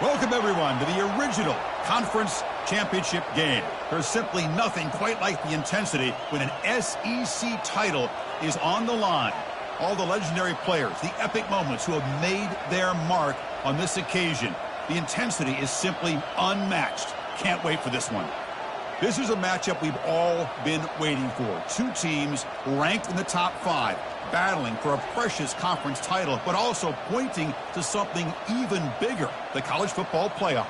Welcome, everyone, to the original conference championship game. There's simply nothing quite like the intensity when an SEC title is on the line. All the legendary players, the epic moments who have made their mark on this occasion. The intensity is simply unmatched. Can't wait for this one. This is a matchup we've all been waiting for. Two teams ranked in the top 5, battling for a precious conference title, but also pointing to something even bigger, the college football playoff.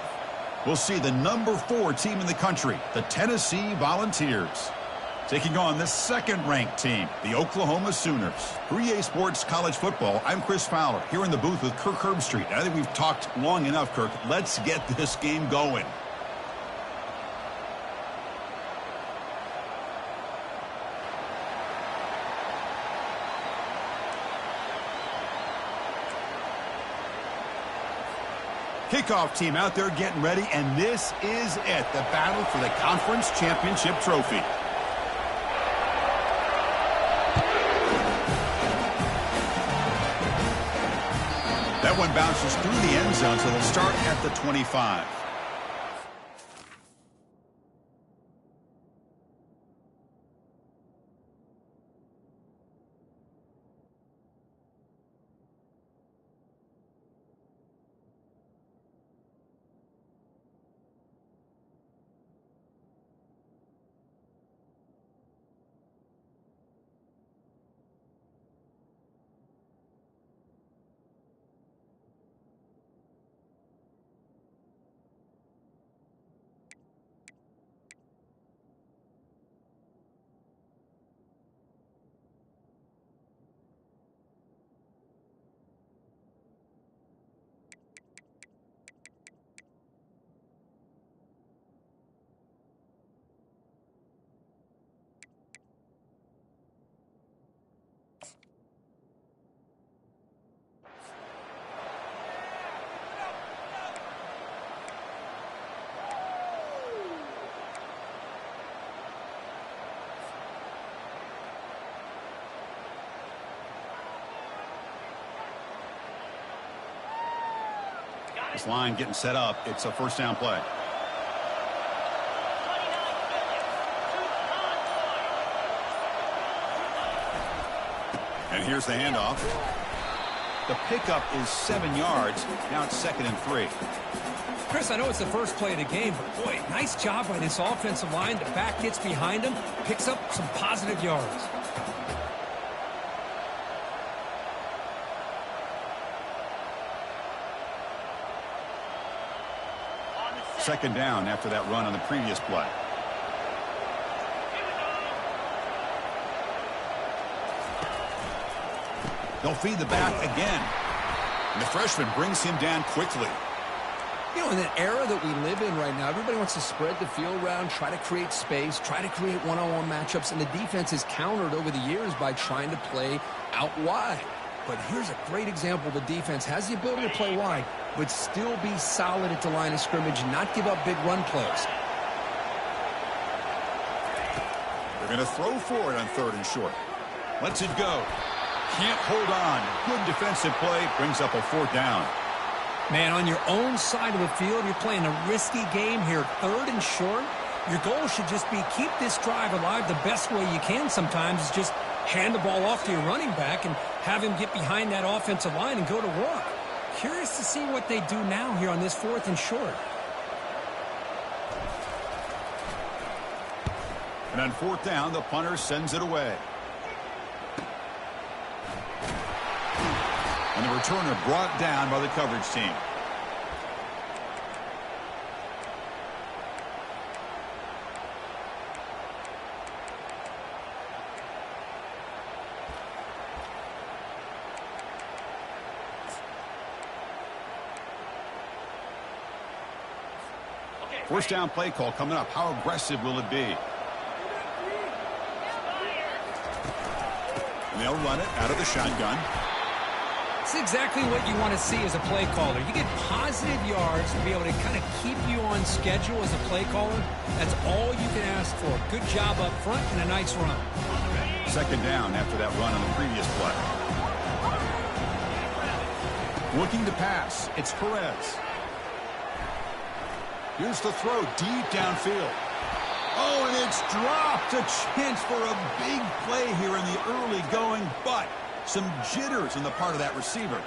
We'll see the number 4 team in the country, the Tennessee Volunteers, taking on the second-ranked team, the Oklahoma Sooners. For EA Sports College Football, I'm Chris Fowler, here in the booth with Kirk Herbstreit. I think we've talked long enough, Kirk. Let's get this game going. Kickoff team out there getting ready, and this is it, the battle for the conference championship trophy. That one bounces through the end zone, so they'll start at the 25. This line getting set up. It's a first down play. And here's the handoff. The pickup is 7 yards. Now it's 2nd and 3. Chris, I know it's the first play of the game, but boy, nice job by this offensive line. The back gets behind him, picks up some positive yards. Second down after that run on the previous play. They'll feed the back again. And the freshman brings him down quickly. You know, in the era that we live in right now, everybody wants to spread the field around, try to create space, try to create one-on-one matchups, and the defense is countered over the years by trying to play out wide. But here's a great example. The defense has the ability to play wide, but still be solid at the line of scrimmage and not give up big run plays. They're going to throw for it on 3rd and short. Lets it go. Can't hold on. Good defensive play. Brings up a 4th down. Man, on your own side of the field, you're playing a risky game here. 3rd and short. Your goal should just be keep this drive alive the best way you can sometimes is just hand the ball off to your running back and have him get behind that offensive line and go to work. Curious to see what they do now here on this 4th and short. And on 4th down, the punter sends it away. And the returner brought down by the coverage team. First down play call coming up. How aggressive will it be? And they'll run it out of the shotgun. It's exactly what you want to see as a play caller. You get positive yards to be able to kind of keep you on schedule as a play caller. That's all you can ask for. Good job up front and a nice run. 2nd down after that run on the previous play. Looking to pass. It's Perez. Here's the throw deep downfield. Oh, and it's dropped. A chance for a big play here in the early going, but some jitters on the part of that receiver.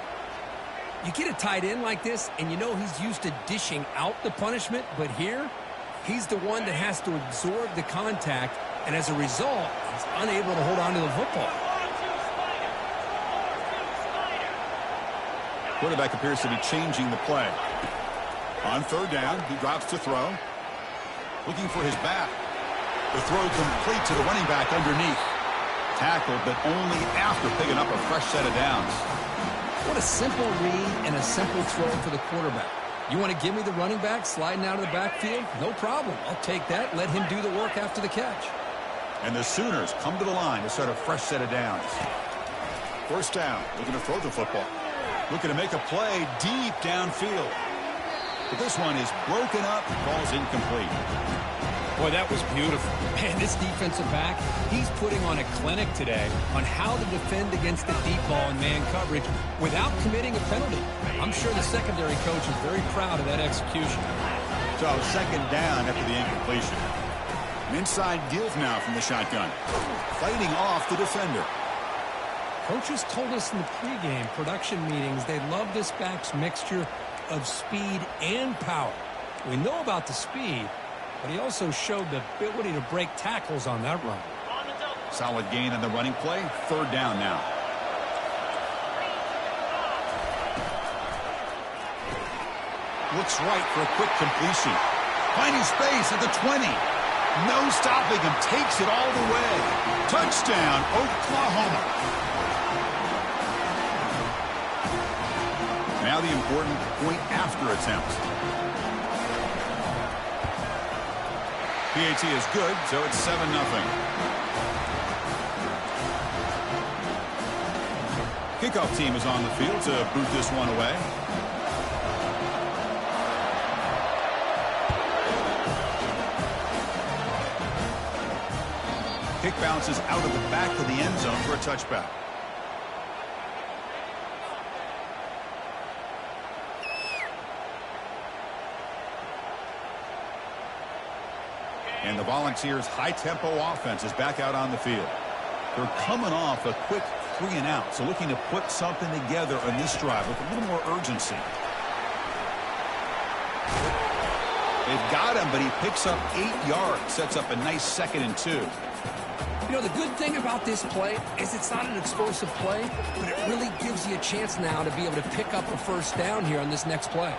You get a tight end like this, and you know he's used to dishing out the punishment, but here, he's the one that has to absorb the contact, and as a result, he's unable to hold on to the football. Quarterback appears to be changing the play. On 3rd down, he drops to throw. Looking for his back. The throw complete to the running back underneath. Tackled, but only after picking up a fresh set of downs. What a simple read and a simple throw for the quarterback. You want to give me the running back sliding out of the backfield? No problem. I'll take that. Let him do the work after the catch. And the Sooners come to the line to start a fresh set of downs. 1st down, looking to throw the football. Looking to make a play deep downfield. But this one is broken up, ball's incomplete. Boy, that was beautiful. Man, this defensive back, he's putting on a clinic today on how to defend against the deep ball and man coverage without committing a penalty. I'm sure the secondary coach is very proud of that execution. So 2nd down after the incompletion. An inside give now from the shotgun. Fighting off the defender. Coaches told us in the pregame production meetings they love this back's mixture of speed and power. We know about the speed, but he also showed the ability to break tackles on that run. Solid gain on the running play. 3rd down now. Looks right for a quick completion. Finding space at the 20. No stopping him. Takes it all the way. Touchdown, Oklahoma. Now the important point after attempt. PAT is good, so it's 7-0. Kickoff team is on the field to boot this one away. Kick bounces out of the back of the end zone for a touchback. And the Volunteers' high-tempo offense is back out on the field. They're coming off a quick 3-and-out, so looking to put something together on this drive with a little more urgency. They've got him, but he picks up 8 yards, sets up a nice 2nd and 2. You know, the good thing about this play is it's not an explosive play, but it really gives you a chance now to be able to pick up a 1st down here on this next play.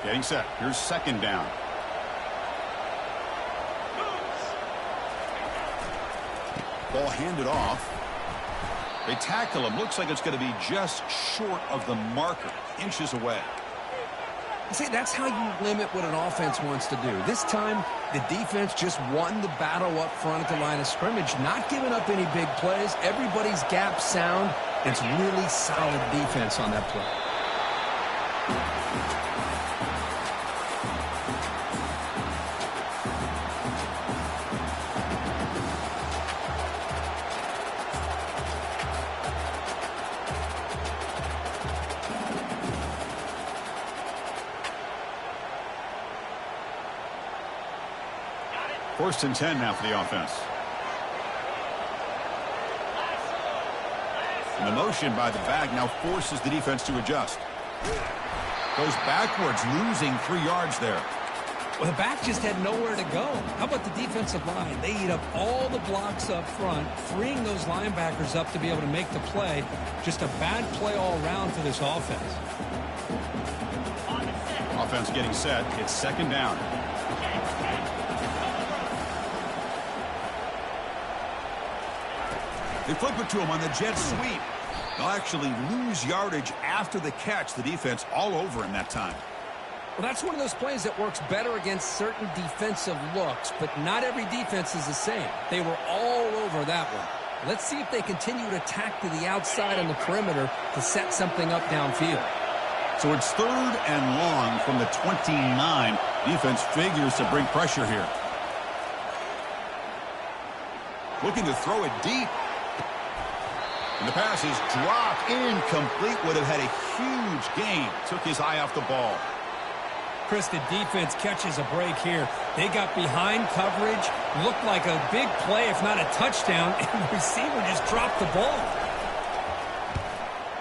Getting set. Here's 2nd down. Ball handed off. They tackle him. Looks like it's going to be just short of the marker, inches away. See, that's how you limit what an offense wants to do. This time, the defense just won the battle up front at the line of scrimmage, not giving up any big plays. Everybody's gap sound. It's really solid defense on that play. First and 10 now for the offense. And the motion by the back now forces the defense to adjust. Goes backwards, losing 3 yards there. Well, the back just had nowhere to go. How about the defensive line? They eat up all the blocks up front, freeing those linebackers up to be able to make the play. Just a bad play all around for this offense. Offense getting set. It's second down. They flip it to him on the jet sweep. They'll actually lose yardage after the catch. The defense all over him that time. Well, that's one of those plays that works better against certain defensive looks, but not every defense is the same. They were all over that one. Let's see if they continue to attack to the outside on the perimeter to set something up downfield. So it's third and long from the 29. Defense figures to bring pressure here. Looking to throw it deep. And the pass is dropped, incomplete. Would have had a huge gain. Took his eye off the ball. Chris, the defense catches a break here. They got behind coverage. Looked like a big play, if not a touchdown. And the receiver just dropped the ball.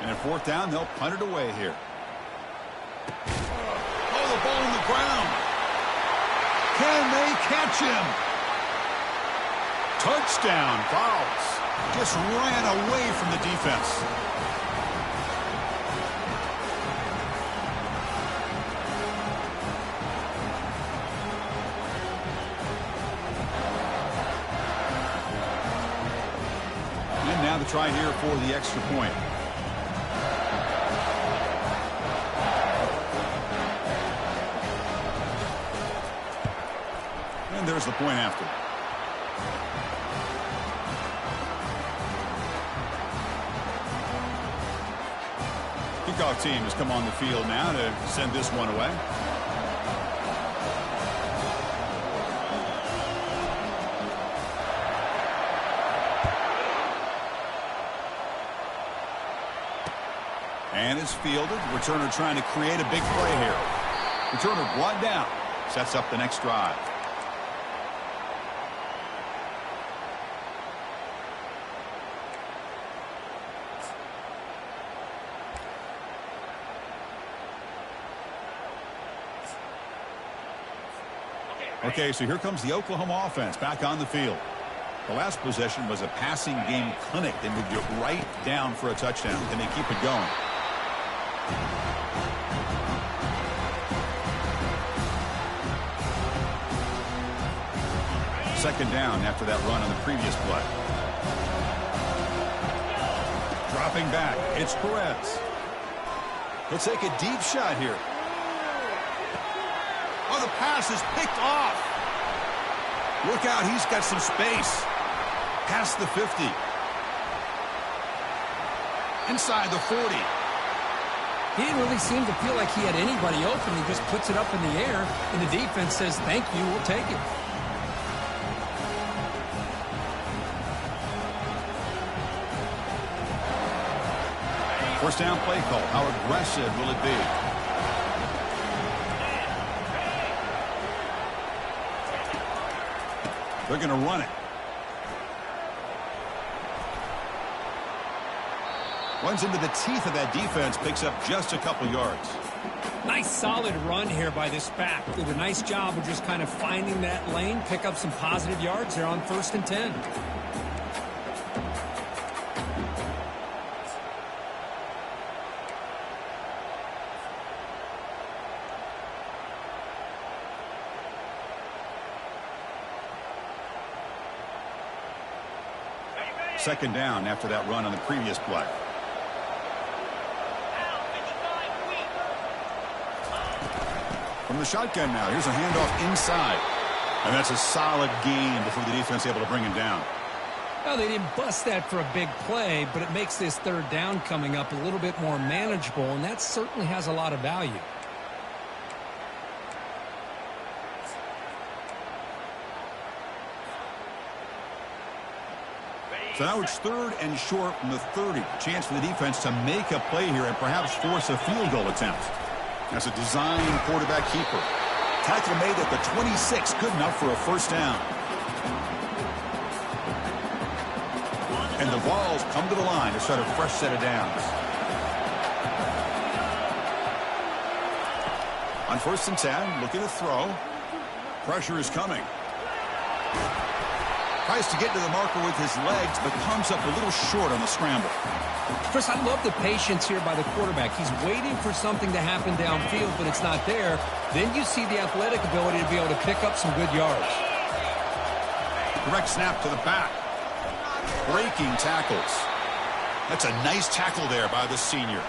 And at fourth down, they'll punt it away here. Oh, the ball on the ground. Can they catch him? Touchdown, Fowles. Just ran away from the defense. And now the try here for the extra point. And there's the point after. Kickoff team has come on the field now to send this one away. And it's fielded. Returner trying to create a big play here. Returner brought down. Sets up the next drive. Okay, so here comes the Oklahoma offense back on the field. The last possession was a passing game clinic. They moved it right down for a touchdown. Can they keep it going? Second down after that run on the previous play. Dropping back, it's Perez. He'll take a deep shot here. Oh, the pass is picked off. Look out, he's got some space. Past the 50. Inside the 40. He didn't really seem to feel like he had anybody open. He just puts it up in the air, and the defense says, thank you, we'll take it. First down play call. How aggressive will it be? They're going to run it. Runs into the teeth of that defense, picks up just a couple yards. Nice solid run here by this back. Did a nice job of just kind of finding that lane, pick up some positive yards here on 1st and 10. second down after that run on the previous play. From the shotgun now, here's a handoff inside. And that's a solid gain before the defense able to bring him down. Well, they didn't bust that for a big play, but it makes this third down coming up a little bit more manageable, and that certainly has a lot of value. So now it's third and short from the 30. Chance for the defense to make a play here and perhaps force a field goal attempt. That's a design quarterback keeper. Tackle made at the 26, good enough for a first down. And the Vols come to the line to start a fresh set of downs. On 1st and 10, looking to throw. Pressure is coming. Tries to get to the marker with his legs, but comes up a little short on the scramble. Chris, I love the patience here by the quarterback. He's waiting for something to happen downfield, but it's not there. Then you see the athletic ability to be able to pick up some good yards. Direct snap to the back. Breaking tackles. That's a nice tackle there by the senior.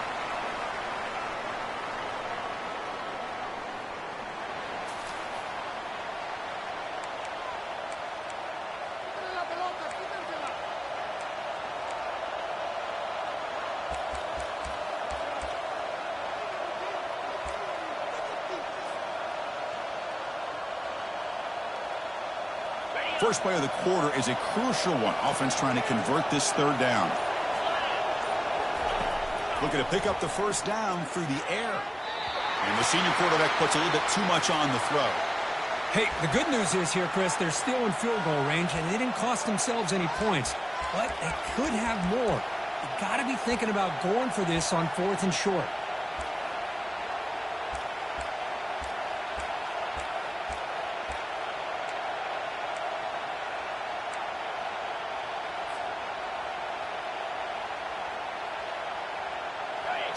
First play of the quarter is a crucial one. Offense trying to convert this third down. Looking to pick up the first down through the air. And the senior quarterback puts a little bit too much on the throw. Hey, the good news is here, Chris, they're still in field goal range, and they didn't cost themselves any points. But they could have more. You got to be thinking about going for this on 4th and short.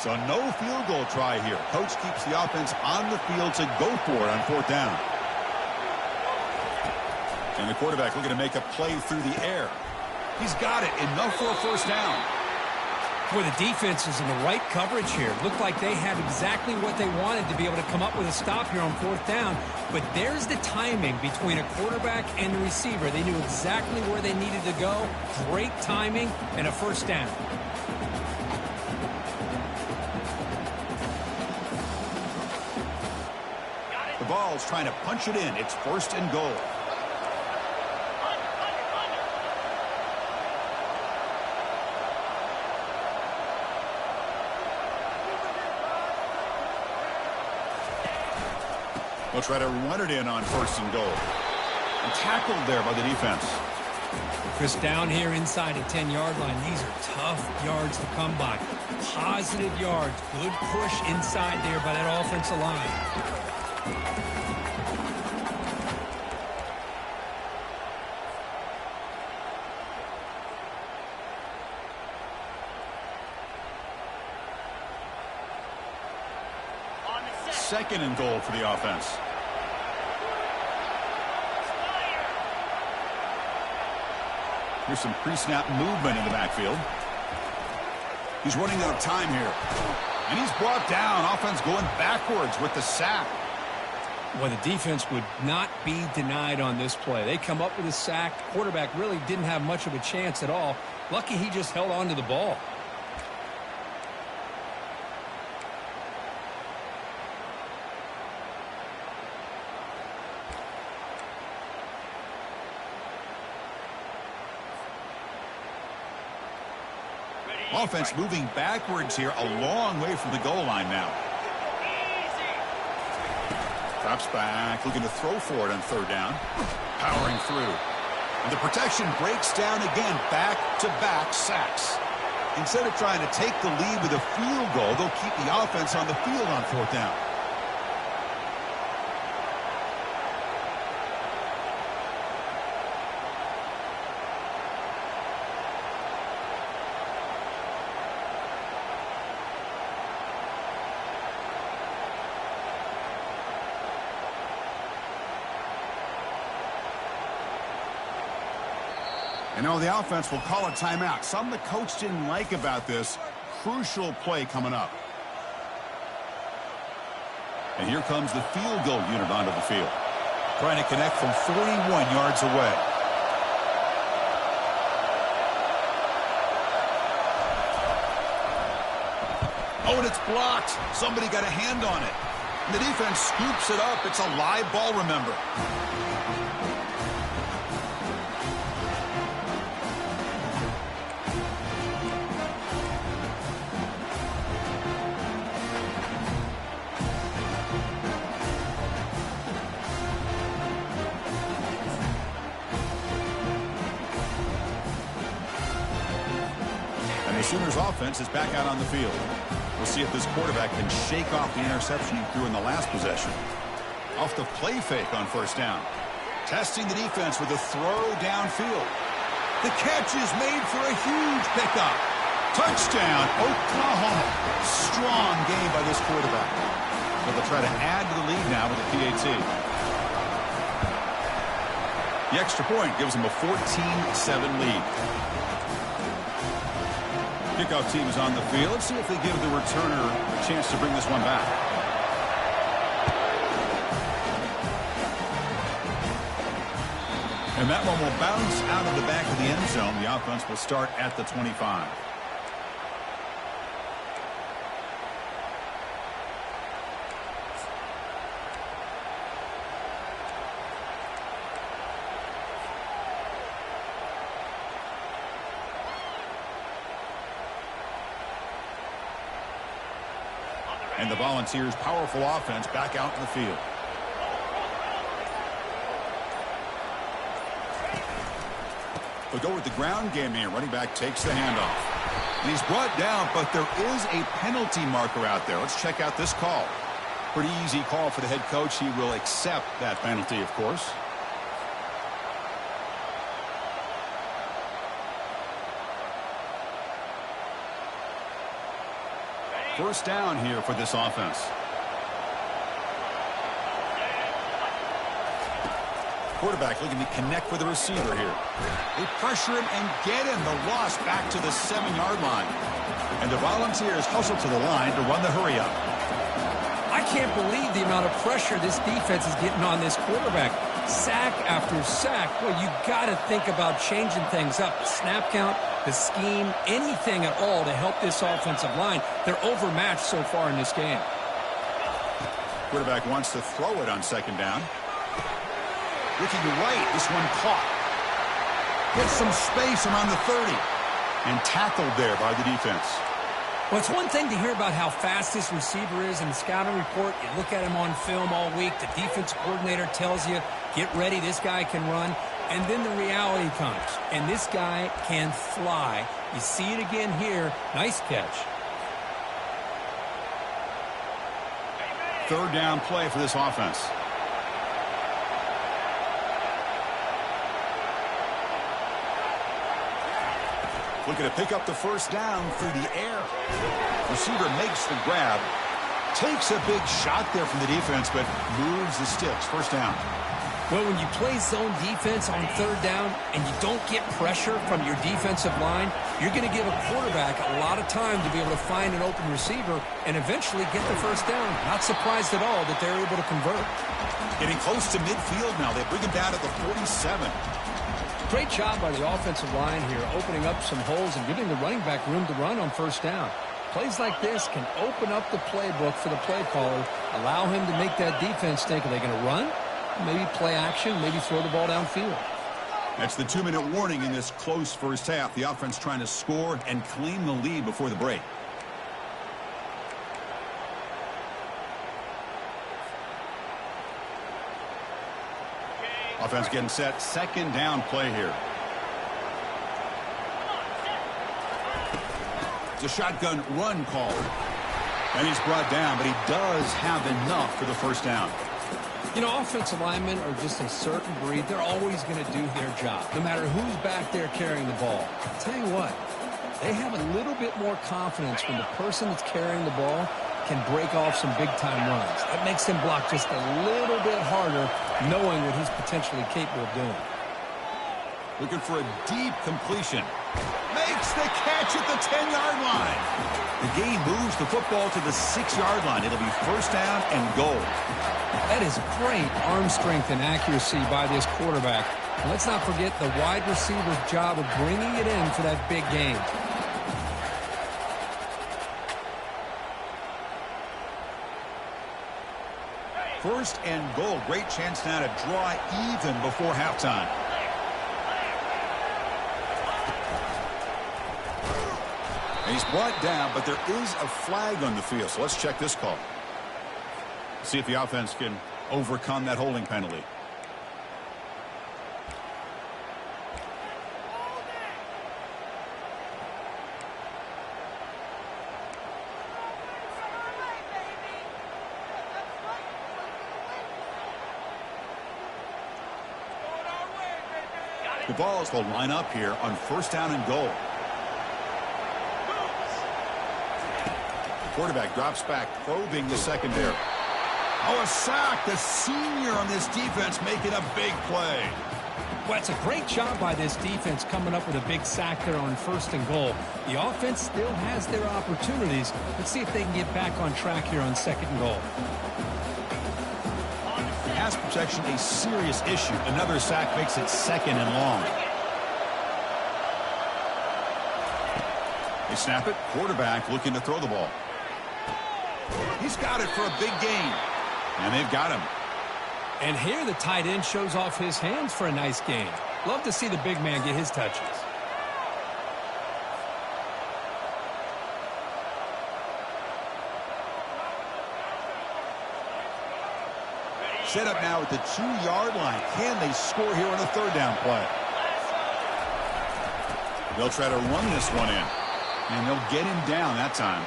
So no field goal try here. Coach keeps the offense on the field to go for it on 4th down. And the quarterback looking to make a play through the air. He's got it. Enough for a first down. Boy, the defense is in the right coverage here. Looked like they had exactly what they wanted to be able to come up with a stop here on 4th down. But there's the timing between a quarterback and the receiver. They knew exactly where they needed to go. Great timing and a first down. The Vols trying to punch it in. It's 1st and goal. They'll try to run it in on 1st and goal. And tackled there by the defense. Chris, down here inside the 10-yard line, these are tough yards to come by. Positive yards. Good push inside there by that offensive line. Second and goal for the offense. Here's some pre-snap movement in the backfield. He's running out of time here. And he's brought down. Offense going backwards with the sack. Well, the defense would not be denied on this play. They come up with a sack. Quarterback really didn't have much of a chance at all. Lucky he just held on to the ball. Offense moving backwards here, a long way from the goal line now. Drops back, looking to throw for it on 3rd down. Powering through. And the protection breaks down again, back-to-back sacks. Instead of trying to take the lead with a field goal, they'll keep the offense on the field on 4th down. And now the offense will call a timeout. Something the coach didn't like about this. Crucial play coming up. And here comes the field goal unit onto the field. Trying to connect from 41 yards away. Oh, and it's blocked. Somebody got a hand on it. And the defense scoops it up. It's a live ball, remember. The Sooners offense is back out on the field. We'll see if this quarterback can shake off the interception he threw in the last possession. Off the play fake on first down. Testing the defense with a throw downfield. The catch is made for a huge pickup. Touchdown, Oklahoma. Strong game by this quarterback. But they'll try to add to the lead now with a PAT. The extra point gives them a 14-7 lead. Kickoff team is on the field. Let's see if they give the returner a chance to bring this one back. And that one will bounce out of the back of the end zone. The offense will start at the 25. And the Volunteers' powerful offense back out in the field. They'll go with the ground game here. Running back takes the handoff. And he's brought down, but there is a penalty marker out there. Let's check out this call. Pretty easy call for the head coach. He will accept that penalty, of course. First down here for this offense. Quarterback looking to connect with the receiver here. They pressure him and get him. The loss back to the 7-yard line. And the Volunteers hustle to the line to run the hurry up. I can't believe the amount of pressure this defense is getting on this quarterback. Sack after sack. Well, you got to think about changing things up. The snap count, the scheme, anything at all to help this offensive line. They're overmatched so far in this game. Quarterback wants to throw it on second down. Looking right, this one caught. Gets some space around the 30. And tackled there by the defense. Well, it's one thing to hear about how fast this receiver is in the scouting report. You look at him on film all week. The defense coordinator tells you, get ready, this guy can run. And then the reality comes. And this guy can fly. You see it again here. Nice catch. Third down play for this offense. Looking to pick up the first down through the air. Receiver makes the grab. Takes a big shot there from the defense, but moves the sticks. First down. Well, when you play zone defense on third down and you don't get pressure from your defensive line, you're going to give a quarterback a lot of time to be able to find an open receiver and eventually get the first down. Not surprised at all that they're able to convert. Getting close to midfield now. They bring him down at the 47. Great job by the offensive line here, opening up some holes and giving the running back room to run on first down. Plays like this can open up the playbook for the play caller, allow him to make that defense think, are they going to run? Maybe play action, maybe throw the ball downfield. That's the 2-minute warning in this close first half. The offense trying to score and claim the lead before the break. Offense getting set. Second down play here. It's a shotgun run call. And he's brought down, but he does have enough for the first down. You know, offensive linemen are just a certain breed. They're always going to do their job, no matter who's back there carrying the ball. I'll tell you what, they have a little bit more confidence when the person that's carrying the ball can break off some big-time runs. That makes him block just a little bit harder, knowing what he's potentially capable of doing. Looking for a deep completion. Makes the catch at the 10-yard line. The gain moves the football to the 6-yard line. It'll be first down and goal. That is great arm strength and accuracy by this quarterback. And let's not forget the wide receiver's job of bringing it in for that big gain. First and goal. Great chance now to draw even before halftime. And he's brought down, but there is a flag on the field. So let's check this call. See if the offense can overcome that holding penalty. The Vols will line up here on first down and goal. The quarterback drops back, probing the secondary. Oh, a sack. The senior on this defense making a big play. Well, it's a great job by this defense coming up with a big sack there on first and goal. The offense still has their opportunities. Let's see if they can get back on track here on second and goal. Pass protection a serious issue. Another sack makes it second and long. They snap it. Quarterback looking to throw the ball. He's got it for a big gain. And they've got him. And here the tight end shows off his hands for a nice gain. Love to see the big man get his touches. Set up now at the 2-yard line. Can they score here on a third down play? They'll try to run this one in. And they'll get him down that time.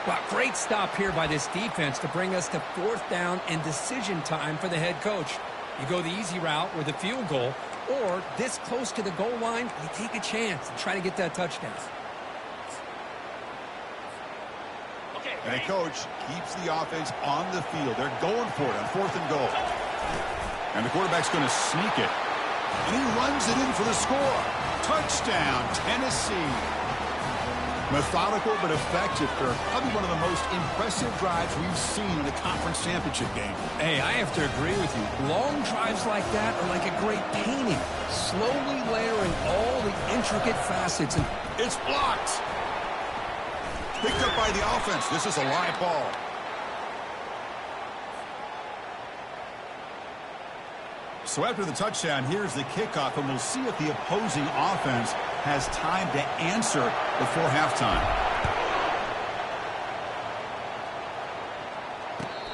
Well, great stop here by this defense to bring us to fourth down and decision time for the head coach. You go the easy route with a field goal, or this close to the goal line, you take a chance and try to get that touchdown. And a coach keeps the offense on the field. They're going for it on fourth and goal. And the quarterback's going to sneak it. And he runs it in for the score. Touchdown, Tennessee. Methodical but effective, Kirk. Probably one of the most impressive drives we've seen in a conference championship game. Hey, I have to agree with you. Long drives like that are like a great painting. Slowly layering all the intricate facets. And it's blocked. Picked up by the offense. This is a live ball. So after the touchdown, here's the kickoff, and we'll see if the opposing offense has time to answer before halftime.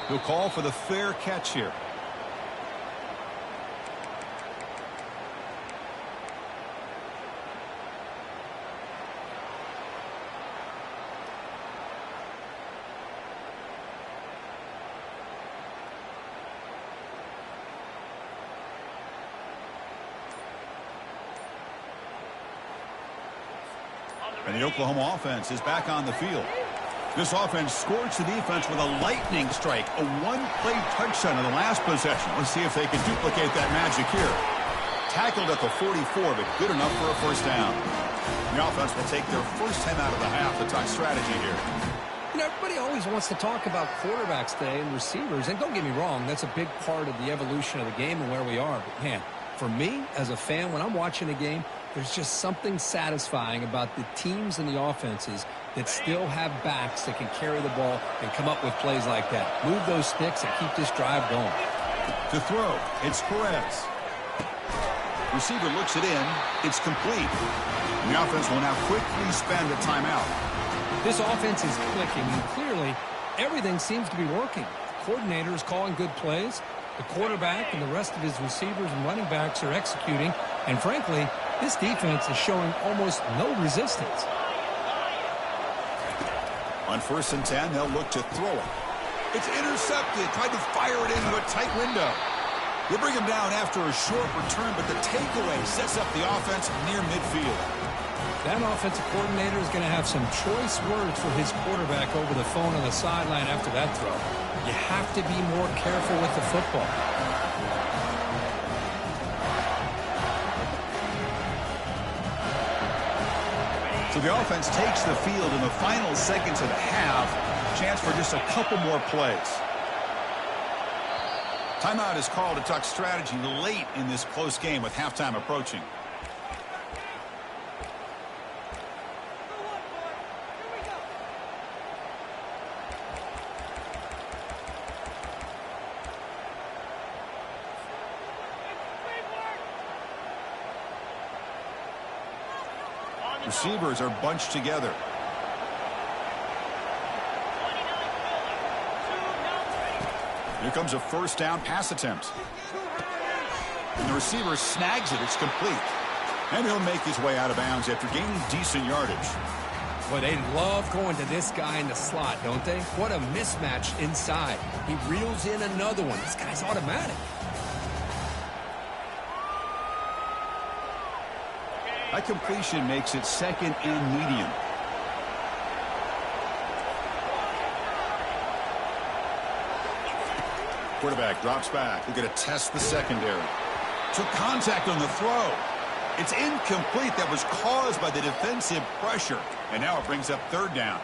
He'll call for the fair catch here. And the Oklahoma offense is back on the field. This offense scorched the defense with a lightning strike, a one-play touchdown in the last possession. Let's see if they can duplicate that magic here. Tackled at the 44, but good enough for a first down. The offense will take their first time out of the half to talk strategy here. You know, everybody always wants to talk about quarterbacks today and receivers, and don't get me wrong, that's a big part of the evolution of the game and where we are. But, man, for me, as a fan, when I'm watching a game, there's just something satisfying about the teams and the offenses that still have backs that can carry the ball and come up with plays like that. Move those sticks and keep this drive going. To throw, it's Perez. Receiver looks it in. It's complete. The offense will now quickly spend a timeout. This offense is clicking, and clearly everything seems to be working. The coordinator is calling good plays. The quarterback and the rest of his receivers and running backs are executing. And frankly, this defense is showing almost no resistance. On 1st and 10, they'll look to throw it. It's intercepted. Tried to fire it into a tight window. They bring him down after a short return, but the takeaway sets up the offense near midfield. That offensive coordinator is going to have some choice words for his quarterback over the phone on the sideline after that throw. You have to be more careful with the football. So the offense takes the field in the final seconds of the half. Chance for just a couple more plays. Timeout is called to talk strategy late in this close game with halftime approaching. Receivers are bunched together. Here comes a first down pass attempt. And the receiver snags it. It's complete. And he'll make his way out of bounds after gaining decent yardage. Well, they love going to this guy in the slot, don't they? What a mismatch inside. He reels in another one. This guy's automatic. That completion makes it second and medium. Quarterback drops back. We're going to test the secondary. Took contact on the throw. It's incomplete. That was caused by the defensive pressure. And now it brings up third down.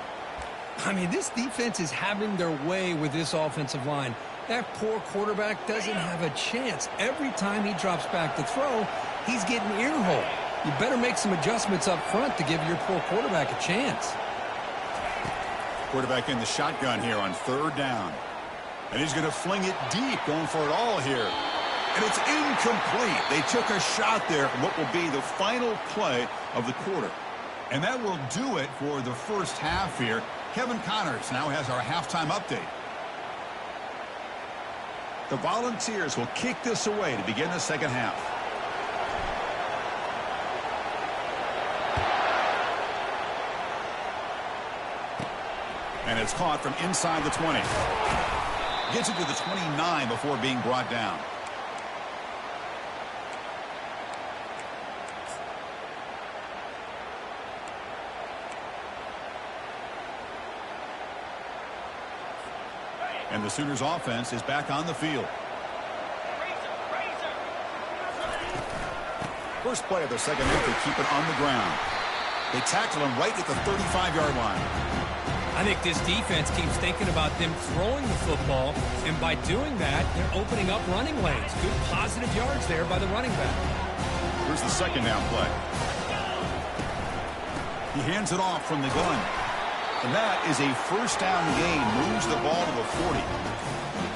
I mean, this defense is having their way with this offensive line. That poor quarterback doesn't have a chance. Every time he drops back to throw, he's getting earholed. You better make some adjustments up front to give your poor quarterback a chance. Quarterback in the shotgun here on third down. And he's going to fling it deep, going for it all here. And it's incomplete. They took a shot there in what will be the final play of the quarter. And that will do it for the first half here. Kevin Connors now has our halftime update. The Volunteers will kick this away to begin the second half. And it's caught from inside the 20. Gets it to the 29 before being brought down. And the Sooners offense is back on the field. First play of the second half, they keep it on the ground. They tackle him right at the 35-yard line. I think this defense keeps thinking about them throwing the football, and by doing that, they're opening up running lanes. Good positive yards there by the running back. Here's the second down play. He hands it off from the gun. And that is a first down gain. Moves the ball to the 40.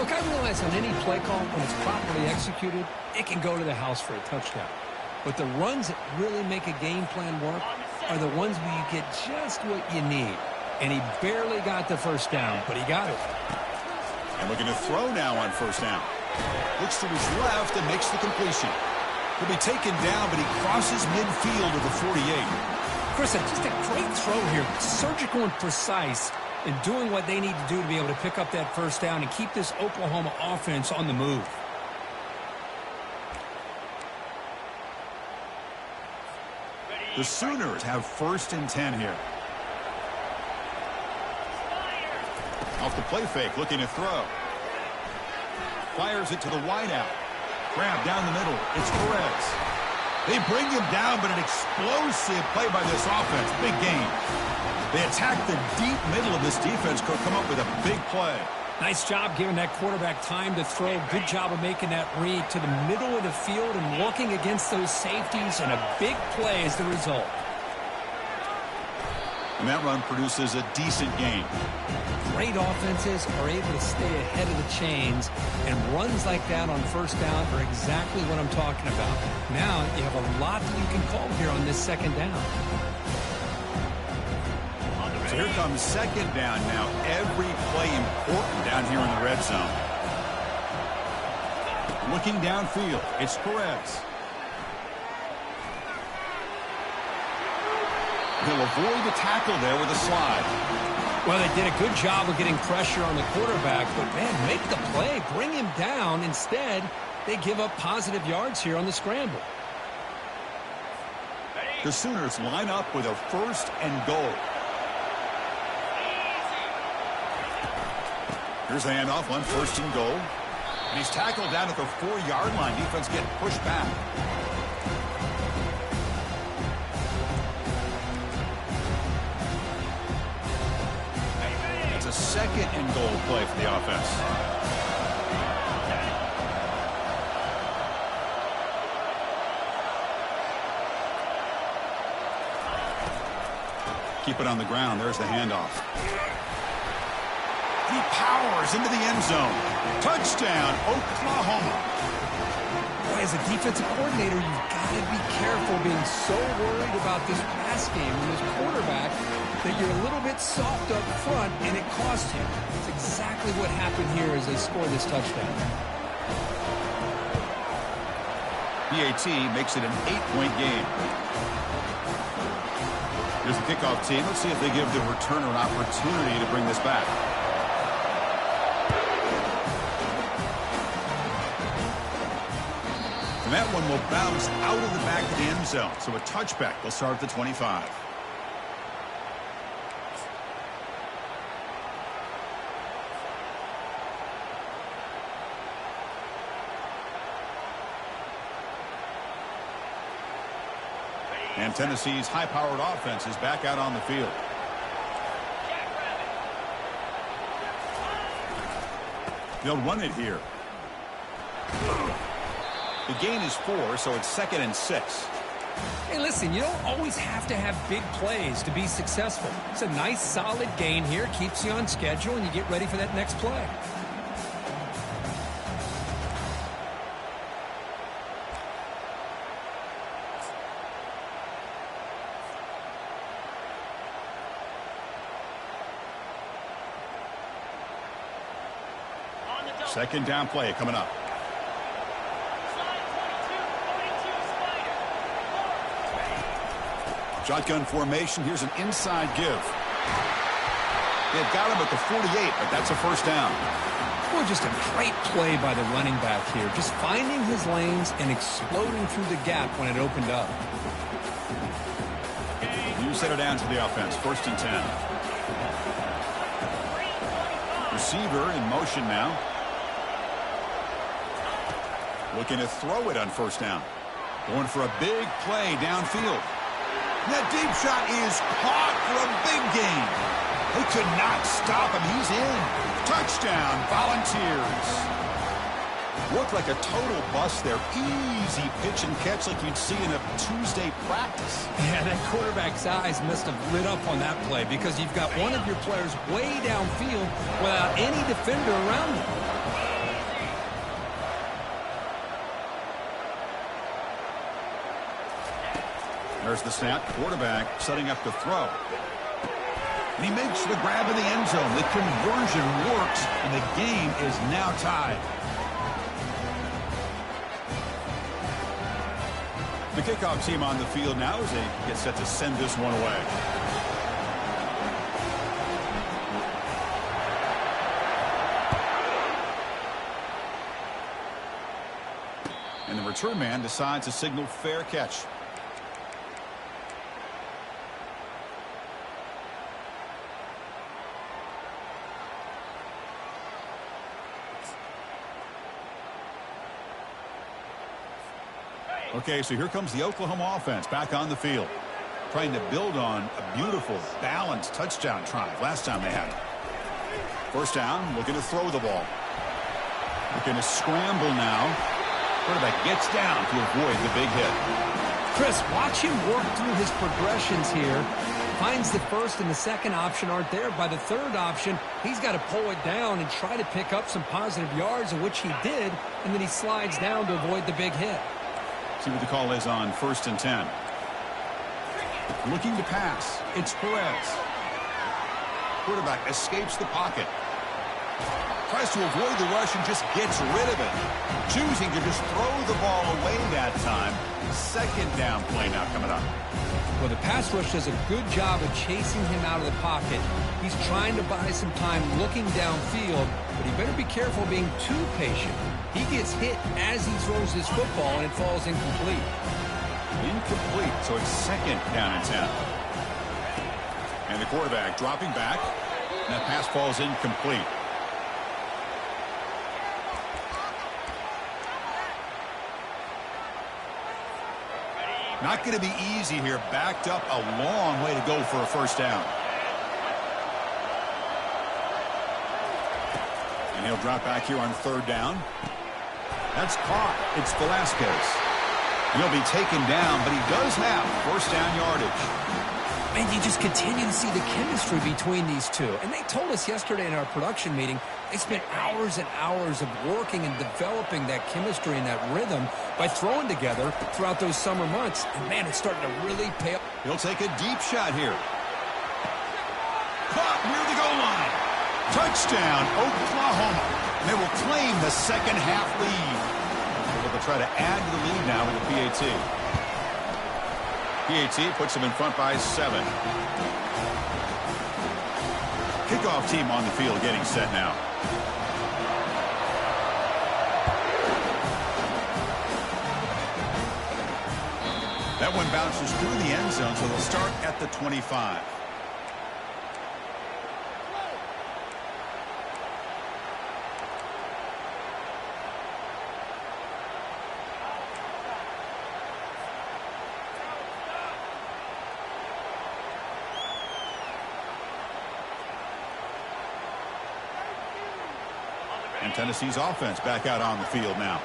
Look, I realize on any play call, when it's properly executed, it can go to the house for a touchdown. But the runs that really make a game plan work are the ones where you get just what you need. And he barely got the first down, but he got it. And looking to throw now on first down. Looks to his left and makes the completion. He'll be taken down, but he crosses midfield to the 48. Chris, just a great throw here. Surgical and precise in doing what they need to do to be able to pick up that first down and keep this Oklahoma offense on the move. The Sooners have first and 10 here. Off the play fake, looking to throw. Fires it to the wideout. Grab down the middle. It's Perez. They bring him down, but an explosive play by this offense. Big game. They attack the deep middle of this defense. Could come up with a big play. Nice job giving that quarterback time to throw. Good job of making that read to the middle of the field and working against those safeties, and a big play is the result. And that run produces a decent gain. Great offenses are able to stay ahead of the chains, and runs like that on first down are exactly what I'm talking about. Now you have a lot that you can call here on this second down. So here comes second down now. Every play important down here in the red zone. Looking downfield, it's Perez. He'll avoid the tackle there with a slide. Well, they did a good job of getting pressure on the quarterback, but, man, make the play. Bring him down. Instead, they give up positive yards here on the scramble. The Sooners line up with a first and goal. Here's the handoff on first and goal. And he's tackled down at the 4-yard line. Defense getting pushed back. second and goal play for the offense. Keep it on the ground. There's the handoff. He powers into the end zone. Touchdown, Oklahoma. Boy, as a defensive coordinator, you've got to be careful being so worried about this pass game and this quarterback that you're a little bit soft up front, and it cost him. It's exactly what happened here as they score this touchdown. PAT makes it an 8-point game. Here's the kickoff team. Let's see if they give the returner an opportunity to bring this back. And that one will bounce out of the back of the end zone. So a touchback will start at the 25. And Tennessee's high-powered offense is back out on the field. They'll run it here. The gain is 4, so it's 2nd and 6. Hey, listen, you don't always have to have big plays to be successful. It's a nice, solid gain here. Keeps you on schedule, and you get ready for that next play. Second down play coming up. Shotgun formation. Here's an inside give. They've got him at the 48, but that's a first down. Well, just a great play by the running back here. Just finding his lanes and exploding through the gap when it opened up. You set it down to the offense. 1st and 10. Receiver in motion now. Looking to throw it on 1st down. Going for a big play downfield. That deep shot is caught for a big gain. They could not stop him. He's in. Touchdown, Volunteers. Looked like a total bust there. Easy pitch and catch like you'd see in a Tuesday practice. Yeah, that quarterback's eyes must have lit up on that play because you've got one of your players way downfield without any defender around him. There's the snap. Quarterback setting up to throw. And he makes the grab in the end zone. The conversion works, and the game is now tied. The kickoff team on the field now as they get set to send this one away. And the return man decides to signal fair catch. Okay, so here comes the Oklahoma offense back on the field. Trying to build on a beautiful, balanced touchdown drive last time they had it. 1st down, looking to throw the ball. Looking to scramble now. Quarterback gets down to avoid the big hit. Chris, watch him work through his progressions here. Finds the 1st and the 2nd option aren't there. By the 3rd option, he's got to pull it down and try to pick up some positive yards, of which he did, and then he slides down to avoid the big hit. See what the call is on 1st and 10. Looking to pass. It's Perez. Quarterback escapes the pocket. Tries to avoid the rush and just gets rid of it. Choosing to just throw the ball away that time. 2nd down play now coming up. Well, the pass rush does a good job of chasing him out of the pocket. He's trying to buy some time looking downfield, but he better be careful being too patient. He gets hit as he throws his football, and it falls incomplete. Incomplete, so it's 2nd down and 10. And the quarterback dropping back. And that pass falls incomplete. Not going to be easy here. Backed up a long way to go for a 1st down. And he'll drop back here on third down. That's caught. It's Velasquez. And he'll be taken down, but he does have first down yardage. And you just continue to see the chemistry between these two. And they told us yesterday in our production meeting, they spent hours and hours of working and developing that chemistry and that rhythm by throwing together throughout those summer months. And, man, it's starting to really pay off. He'll take a deep shot here. Caught near the goal line. Touchdown, Oklahoma. And they will claim the second half lead. But they'll try to add to the lead now with the PAT. PAT puts them in front by 7. Kickoff team on the field getting set now. That one bounces through the end zone, so they'll start at the 25. And Tennessee's offense back out on the field now.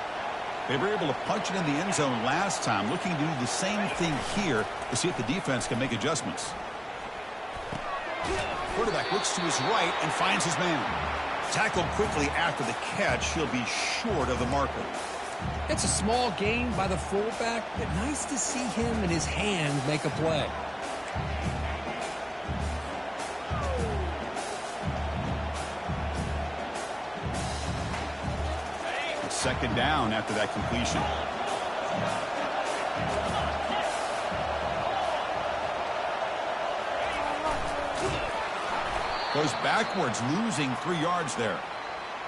They were able to punch it in the end zone last time, looking to do the same thing here to see if the defense can make adjustments. Quarterback looks to his right and finds his man. Tackled quickly after the catch. He'll be short of the marker. It's a small gain by the fullback, but nice to see him and his hand make a play. Second down after that completion. Goes backwards, losing 3 yards there.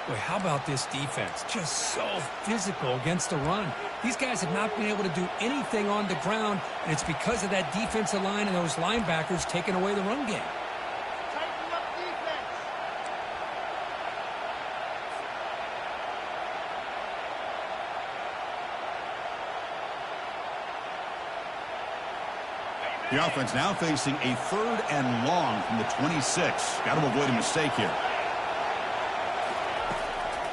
Boy, how about this defense? Just so physical against the run. These guys have not been able to do anything on the ground, and it's because of that defensive line and those linebackers taking away the run game. The offense now facing a 3rd and long from the 26. Got to avoid a mistake here.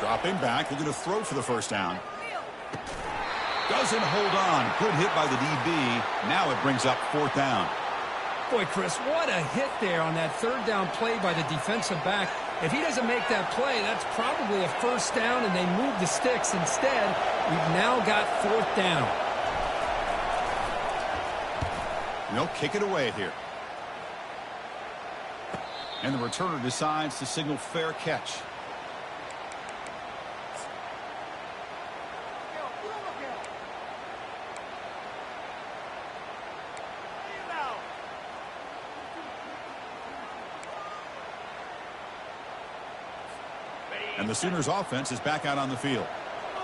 Dropping back, looking to throw for the first down. Doesn't hold on. Good hit by the DB. Now it brings up 4th down. Boy, Chris, what a hit there on that 3rd down play by the defensive back. If he doesn't make that play, that's probably a first down, and they move the sticks. Instead, we've now got 4th down. They'll kick it away here. And the returner decides to signal fair catch. And the Sooners offense is back out on the field.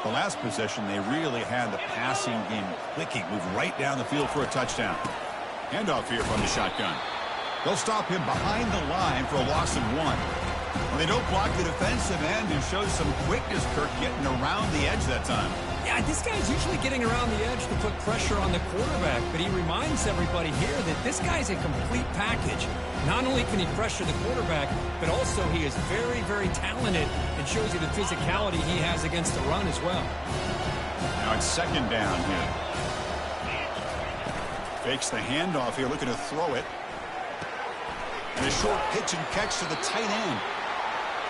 The last possession, they really had the passing game clicking. Move right down the field for a touchdown. Handoff here from the shotgun. They'll stop him behind the line for a loss of 1. When they don't block the defensive end, who shows some quickness, Kirk, getting around the edge that time. Yeah, this guy's usually getting around the edge to put pressure on the quarterback, but he reminds everybody here that this guy's a complete package. Not only can he pressure the quarterback, but also he is very, very talented and shows you the physicality he has against the run as well. Now it's 2nd down here. Fakes the handoff here, looking to throw it. And a short pitch and catch to the tight end.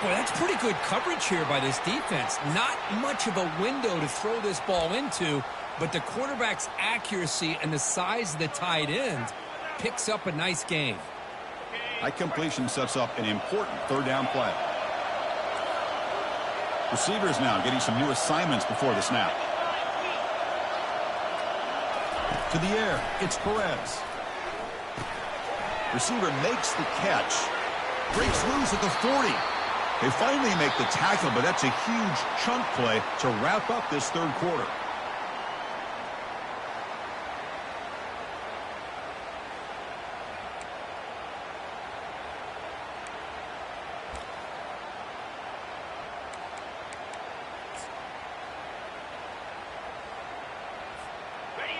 Boy, that's pretty good coverage here by this defense. Not much of a window to throw this ball into, but the quarterback's accuracy and the size of the tight end picks up a nice gain. That completion sets up an important 3rd down play. Receivers now getting some new assignments before the snap. To the air, it's Perez. Receiver makes the catch. Breaks loose at the 40. They finally make the tackle, but that's a huge chunk play to wrap up this 3rd quarter.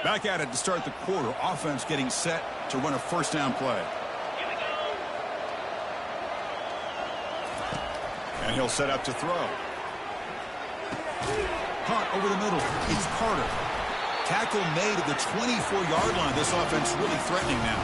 Back at it to start the quarter. Offense getting set to run a first down play. And he'll set up to throw. Caught over the middle. It's Carter. Tackle made at the 24-yard line. This offense really threatening now.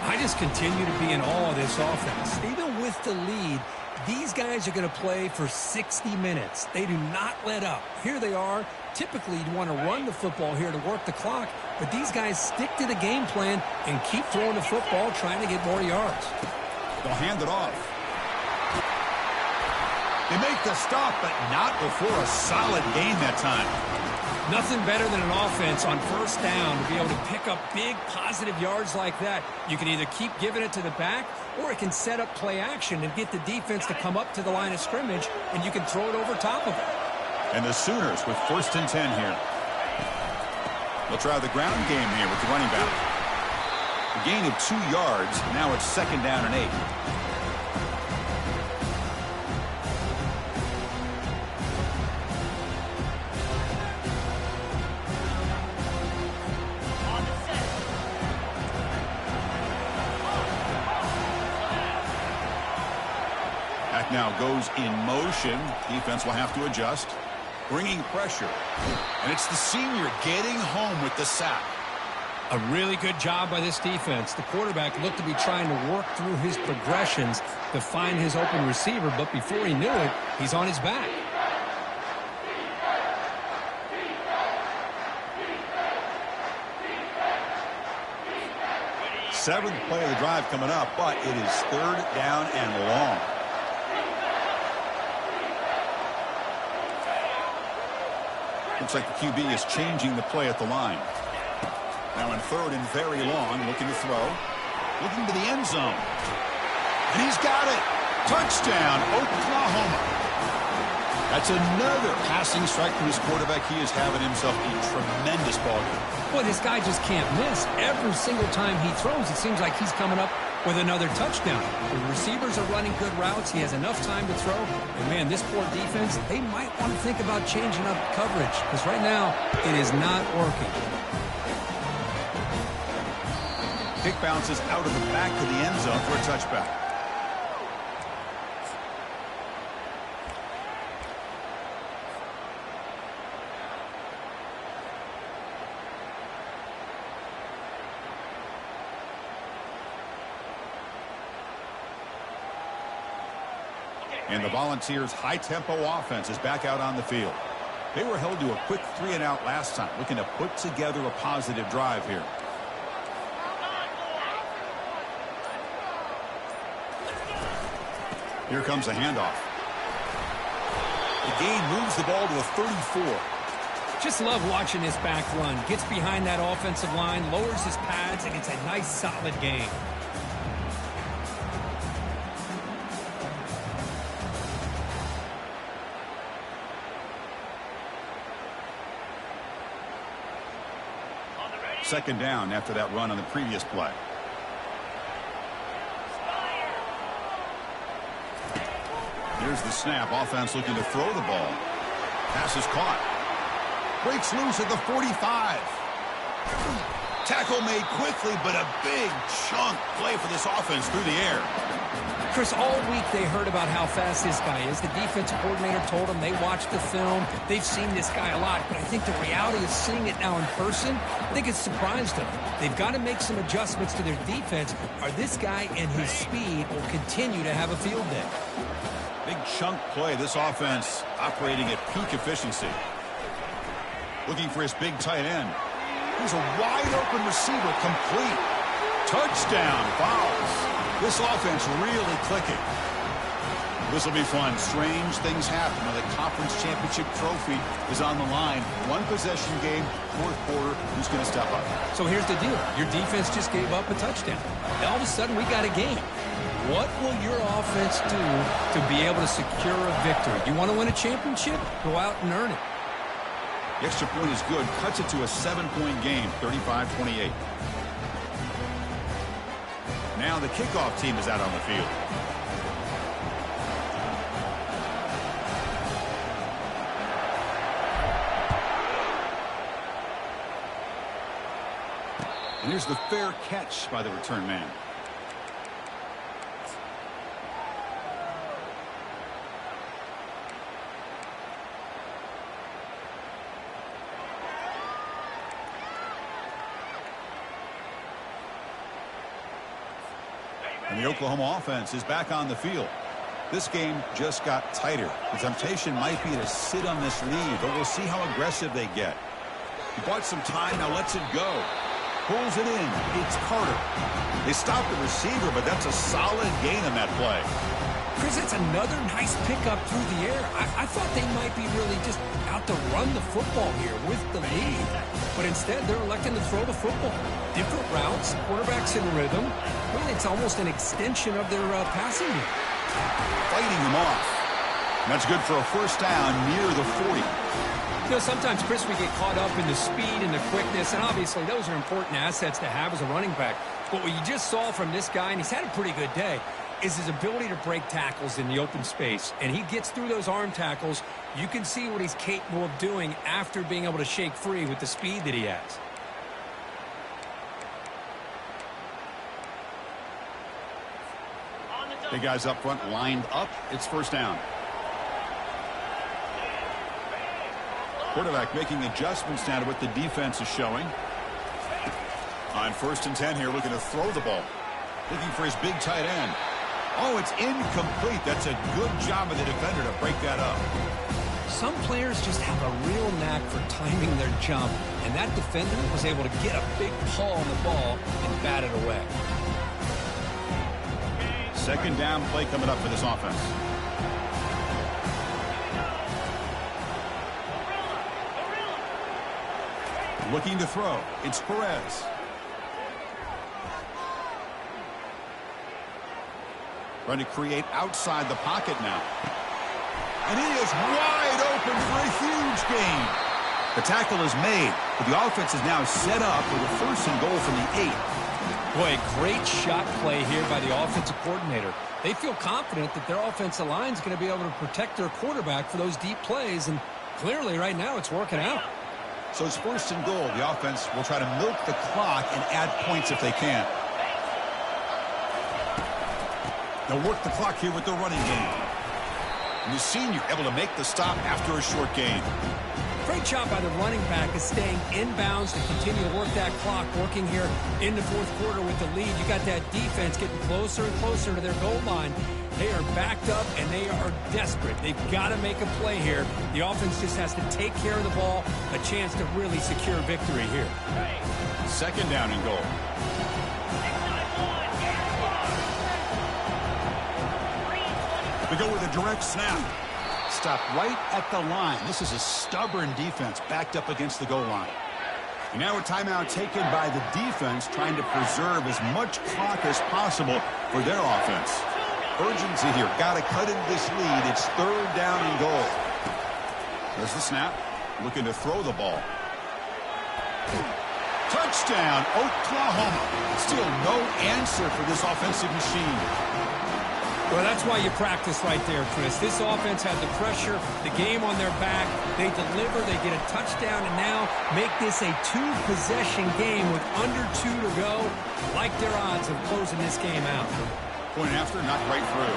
I just continue to be in awe of this offense. Even with the lead, these guys are going to play for 60 minutes. They do not let up. Here they are. Typically, you want to run the football here to work the clock, but these guys stick to the game plan and keep throwing the football, trying to get more yards. They'll hand it off. They make the stop, but not before a solid gain that time. Nothing better than an offense on first down to be able to pick up big positive yards like that. You can either keep giving it to the back, or it can set up play action and get the defense to come up to the line of scrimmage, and you can throw it over top of it. And the Sooners with 1st and 10 here. They'll try the ground game here with the running back. A gain of 2 yards. Now it's 2nd down and 8. Back now goes in motion. Defense will have to adjust. Bringing pressure. And it's the senior getting home with the sack. A really good job by this defense. The quarterback looked to be trying to work through his progressions to find his open receiver, but before he knew it, he's on his back. Seventh play of the drive coming up, but it is 3rd down and long. Looks like the QB is changing the play at the line. Now in 3rd and very long, looking to throw. Looking to the end zone. And he's got it. Touchdown, Oklahoma. That's another passing strike from his quarterback. He is having himself a tremendous ball game. Boy, this guy just can't miss. Every single time he throws, it seems like he's coming up with another touchdown. The receivers are running good routes. He has enough time to throw. And, man, this poor defense, they might want to think about changing up coverage because right now it is not working. Kick bounces out of the back of the end zone for a touchback. And the Volunteers' high-tempo offense is back out on the field. They were held to a quick 3-and-out last time, looking to put together a positive drive here. Here comes a handoff. The gain moves the ball to a 34. Just love watching this back run. Gets behind that offensive line, lowers his pads, and it's a nice, solid gain. Second down after that run on the previous play. Here's the snap. Offense looking to throw the ball. Pass is caught. Breaks loose at the 45. Tackle made quickly, but a big chunk play for this offense through the air. Chris, all week they heard about how fast this guy is. The defensive coordinator told them they watched the film. They've seen this guy a lot, but I think the reality of seeing it now in person, I think it's surprised them. They've got to make some adjustments to their defense, or this guy and his speed will continue to have a field day. Big chunk play. This offense operating at peak efficiency. Looking for his big tight end. He's a wide-open receiver, complete. Touchdown, Fowles. This offense really clicking. This will be fun. Strange things happen when the conference championship trophy is on the line. One possession game, 4th quarter. Who's going to step up? So here's the deal. Your defense just gave up a touchdown. All of a sudden, we got a game. What will your offense do to be able to secure a victory? You want to win a championship? Go out and earn it. The extra point is good. Cuts it to a 7-point game, 35-28. Now the kickoff team is out on the field. And here's the fair catch by the return man. And the Oklahoma offense is back on the field. This game just got tighter. The temptation might be to sit on this lead, but we'll see how aggressive they get. He bought some time, now lets it go. Pulls it in. It's Carter. They stopped the receiver, but that's a solid gain on that play. Chris, it's another nice pickup through the air. I thought they might be really just out to run the football here with the lead. But instead, they're electing to throw the football. Different routes, quarterback's in rhythm. Really, it's almost an extension of their passing game. Fighting them off. And that's good for a first down near the 40. You know, sometimes, Chris, we get caught up in the speed and the quickness, and obviously those are important assets to have as a running back. But what you just saw from this guy, and he's had a pretty good day, is his ability to break tackles in the open space. And he gets through those arm tackles. You can see what he's capable of doing after being able to shake free with the speed that he has. The guys up front lined up. It's first down. Quarterback making adjustments now to what the defense is showing. On 1st and 10 here, looking to throw the ball. Looking for his big tight end. Oh, it's incomplete. That's a good job of the defender to break that up. Some players just have a real knack for timing their jump, and that defender was able to get a big paw on the ball and bat it away. Second down play coming up for this offense. Looking to throw. It's Perez. Trying to create outside the pocket now. And he is wide open for a huge gain. The tackle is made, but the offense is now set up with a 1st and goal from the 8. Boy, a great shot play here by the offensive coordinator. They feel confident that their offensive line is going to be able to protect their quarterback for those deep plays, and clearly right now it's working out. So it's 1st and goal. The offense will try to milk the clock and add points if they can. They'll work the clock here with the running game. And the senior able to make the stop after a short gain. Great job by the running back is staying inbounds to continue to work that clock, working here in the 4th quarter with the lead. You got that defense getting closer and closer to their goal line. They are backed up, and they are desperate. They've got to make a play here. The offense just has to take care of the ball, a chance to really secure victory here. 2nd down and goal. We go with a direct snap. Stop right at the line. This is a stubborn defense backed up against the goal line. And now a timeout taken by the defense, trying to preserve as much clock as possible for their offense. Urgency here. Got to cut into this lead. It's 3rd down and goal. There's the snap. Looking to throw the ball. Touchdown, Oklahoma. Still no answer for this offensive machine. Well, that's why you practice right there, Chris. This offense had the pressure, the game on their back. They deliver, they get a touchdown, and now make this a 2-possession game with under 2 to go. Like their odds of closing this game out. Point after, knocked right through.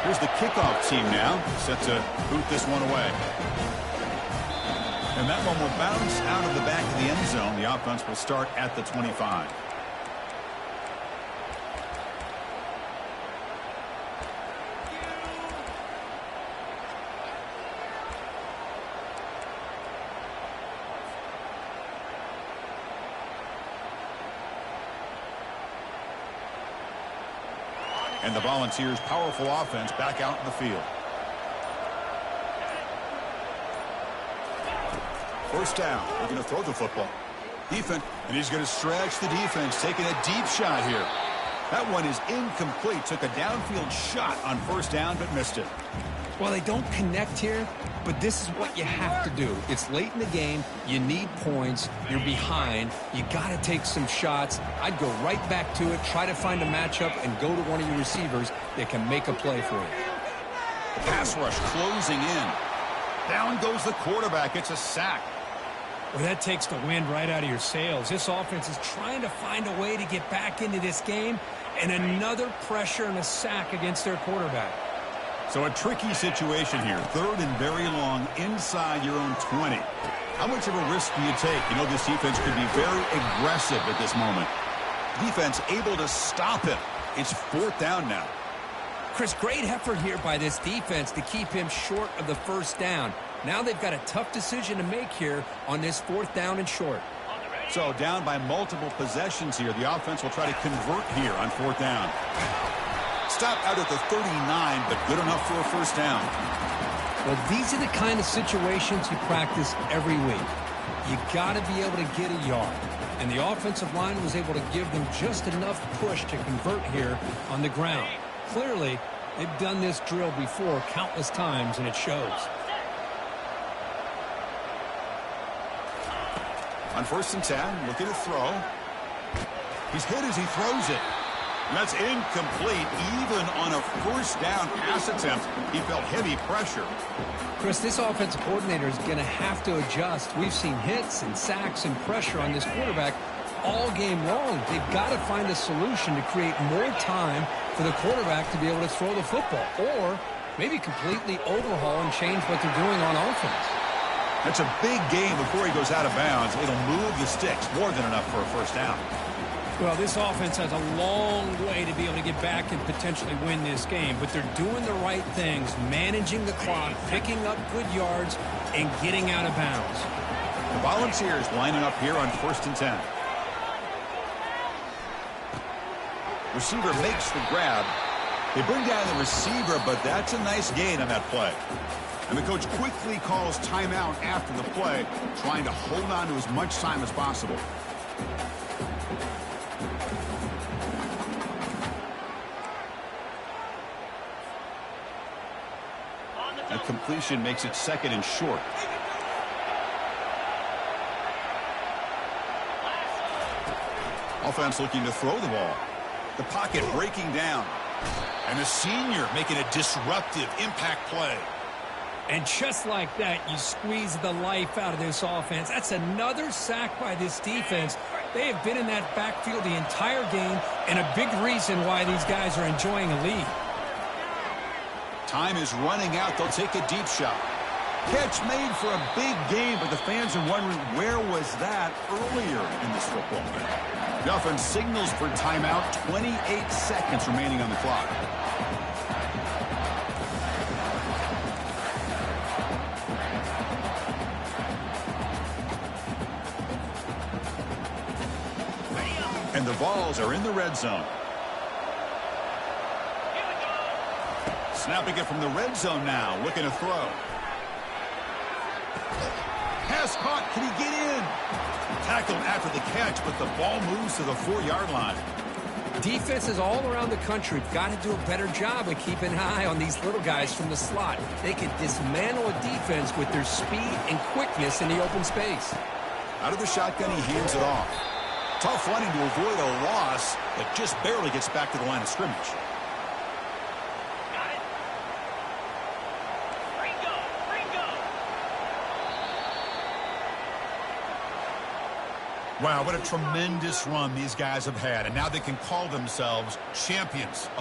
Here's the kickoff team now, set to boot this one away. And that one will bounce out of the back of the end zone. The offense will start at the 25. And the Volunteers' powerful offense back out in the field. 1st down. They're going to throw the football. Defense, and he's going to stretch the defense, taking a deep shot here. That one is incomplete. Took a downfield shot on 1st down, but missed it. Well, they don't connect here, but this is what you have to do. It's late in the game. You need points. You're behind. You got to take some shots. I'd go right back to it, try to find a matchup, and go to one of your receivers that can make a play for you. Pass rush closing in. Down goes the quarterback. It's a sack. Well, that takes the wind right out of your sails. This offense is trying to find a way to get back into this game, and another pressure and a sack against their quarterback. So a tricky situation here. 3rd and very long inside your own 20. How much of a risk do you take? You know, this defense could be very aggressive at this moment. Defense able to stop it. It's 4th down now. Chris, great effort here by this defense to keep him short of the first down. Now they've got a tough decision to make here on this 4th down and short. So down by multiple possessions here. The offense will try to convert here on 4th down. Stop out at the 39, but good enough for a first down. Well, these are the kind of situations you practice every week. You got to be able to get a yard. And the offensive line was able to give them just enough push to convert here on the ground. Clearly, they've done this drill before countless times, and it shows. On 1st and 10, looking to throw. He's hit as he throws it. And that's incomplete. Even on a first down pass attempt, he felt heavy pressure. Chris, this offensive coordinator is going to have to adjust. We've seen hits and sacks and pressure on this quarterback all game long. They've got to find a solution to create more time for the quarterback to be able to throw the football, or maybe completely overhaul and change what they're doing on offense. That's a big game before he goes out of bounds. It'll move the sticks, more than enough for a first down. Well, this offense has a long way to be able to get back and potentially win this game, but they're doing the right things, managing the clock, picking up good yards, and getting out of bounds. The Volunteers lining up here on 1st and 10. Receiver makes the grab. They bring down the receiver, but that's a nice gain on that play. And the coach quickly calls timeout after the play, trying to hold on to as much time as possible. A completion makes it 2nd and short. Offense looking to throw the ball. The pocket breaking down. And the senior making a disruptive impact play. And just like that, you squeeze the life out of this offense. That's another sack by this defense. They have been in that backfield the entire game, and a big reason why these guys are enjoying a lead. Time is running out. They'll take a deep shot. Catch made for a big game, but the fans are wondering, where was that earlier in this football game? The offense signals for timeout. 28 seconds remaining on the clock. And the Vols are in the red zone. Snapping it from the red zone now, looking to throw. Pass caught, can he get in? Tackled after the catch, but the ball moves to the 4-yard line. Defenses all around the country have got to do a better job of keeping an eye on these little guys from the slot. They can dismantle a defense with their speed and quickness in the open space. Out of the shotgun, he hands it off. Tough running to avoid a loss, but just barely gets back to the line of scrimmage. Wow, what a tremendous run these guys have had, and now they can call themselves champions of